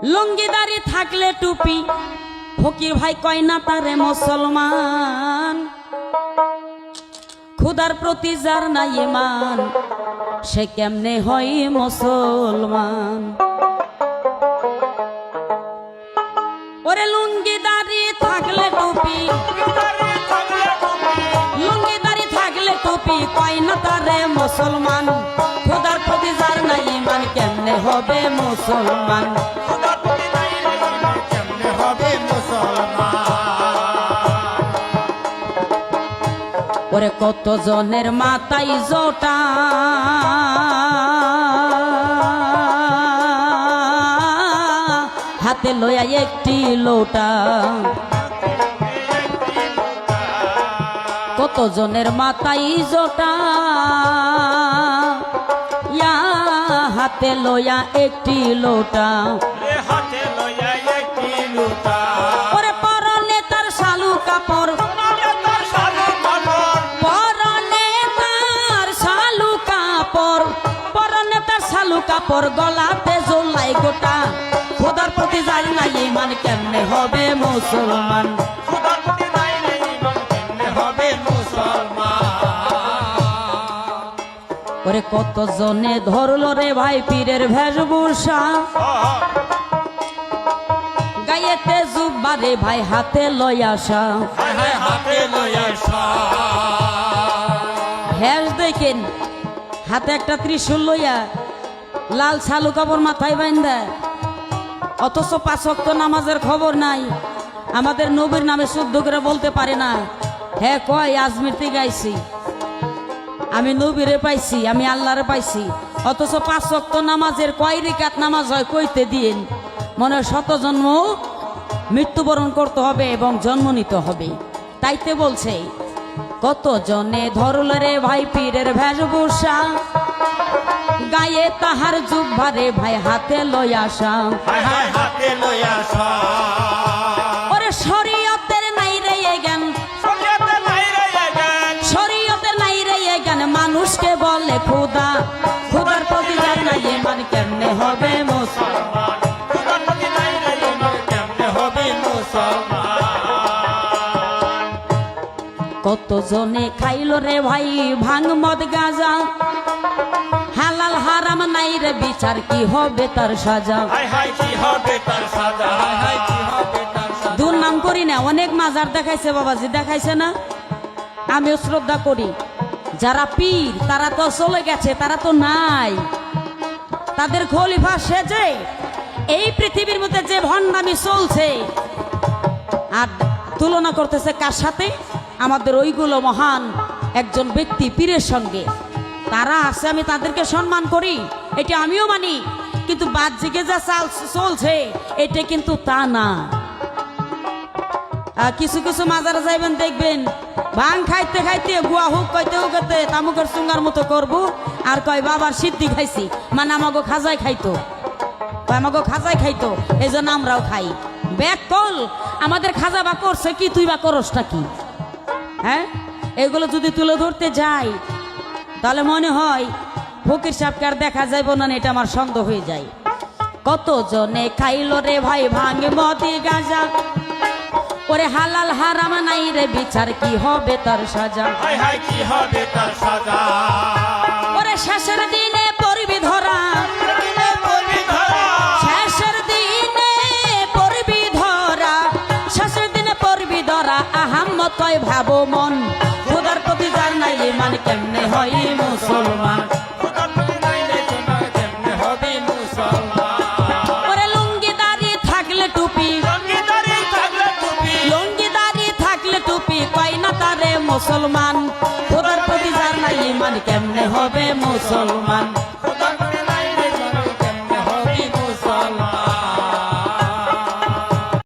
লুঙ্গিদারি থাকলে টুপি ফকির ভাই কয় না তারে মুসলমান। খুদার প্রতি যার নাই ঈমান সে কেমনে হয় মুসলমান। ওরে লুঙ্গিদারি থাকলে টুপি, লুঙ্গিদারি থাকলে টুপি কয় না তারে মুসলমান। খুদার প্রতি যার নাই ঈমান কেমনে হবে মুসলমান। ওরে কত জনের মাথায় জোটা, হাতে লইয়া একটি লোটা। কত জনের মাথায় জোটা, ইয়া হাতে লইয়া একটি লোটা। ওরে পরনে তার শালু কাপড়, কাপড় গলাতে জোলাই গোটা। খোদার প্রতি যার নাই ঈমান কেমনে হবে মুসলমান। ওরে কত জনে ধরলো রে ভাই পীরের বেশভূষা, গায়েতে জুব্বা রে ভাই হাতে লই আসা। ভেষ দেখেন হাতে একটা ত্রিশূল লইয়া লাল শালু কাপড় মাথায় বাইন্দা, অথচ 5 ওয়াক্ত নামাজের খবর নাই। আমাদের নবীর নামে শুদ্ধ করে বলতে পারে না। হ্যাঁ কয় আজমির থেকে আইছি, আমি নবীরে পাইছি, আমি আল্লাহরে পাইছি। অথচ 5 ওয়াক্ত নামাজের কয় রিকাত নামাজ হয় কইতে দিন। মনে হয় 100 জন্ম মৃত্যুবরণ করতে হবে এবং জন্ম নিতে হবে। তাইতে বলছে কত জনে ধরল রে ভাই পীরের বেশভূষা, গায়ে তাহার জুব্বা রে ভাই হাতে লই আসা। ওরে শরীয়তের নাই রে জ্ঞান, শরীয়তের নাই রে জ্ঞান মানুষকে বলে খোদা। খোদার প্রতি যার নাই ঈমান কেমনে হবে মুসলমান। কত জনে খাইল রে ভাই ভাঙ মদ গাঁজা, হালাল হারাম নাই রে বিচার কি হবে তার সাজা। দুর্নাম করি না, অনেক মাজার দেখাইছে বাবাজি, দেখাইছে না? আমিও শ্রদ্ধা করি। যারা পীর তারা তো চলে গেছে, তারা তো নাই। তাদের খলিফা সেজে এই পৃথিবীর মধ্যে যে ভণ্ডামি চলছে, আর তুলনা করতেছে কার সাথে? আমাদের ওইগুলো মহান একজন ব্যক্তি পীরের সঙ্গে। তারা আছে, আমি তাদেরকে সম্মান করি, এটা আমিও মানি। কিন্তু বাহ্যিকে যা চলছে এটা কিন্তু তা না। কিছু কিছু মাজারে যাইবেন দেখবেন ভাং খাইতে খাইতে গুয়া হুক কইতে হুকতে তামুকের চুঙ্গার মতো করবো, আর কয় বাবার সিদ্ধি খাইছি, মানে আমাকে খাজাই খাইতো, আমাকে খাজাই খাইতো, এই জন্য আমরাও খাই। ব্যাক কল আমাদের খাজা বা করছে কি, তুই বা করসটা কি? হ্যাঁ, এগুলো যদি তুলে ধরতে যাই তাহলে মনে হয় ফকির সাহেবকে আর দেখা যাইব না, এটা আমার সন্দেহ হয়ে যায়। কত জনে খাইল রে ভাই ভাঙে মদি গাঁজা, ওরে হালাল হারাম নাই রে বিচার কি হবে তার সাজা। ওরে শেষের দিনে পড়বি ধরা, শেষের দিনে পড়বি ধরা, শেষের দিনে পড়বি ধরা। আহাম্মদ কয় ভাবো মন, খোদার প্রতি যার নাই ঈমান কেমনে হয় মুসলমান। ওরে লুঙ্গিদারি থাকলে টুপি, লুঙ্গিদারি থাকলে টুপি কয় না তারে মুসলমান। খোদার প্রতি যার নাই ঈমান কেমনে হবে মুসলমান।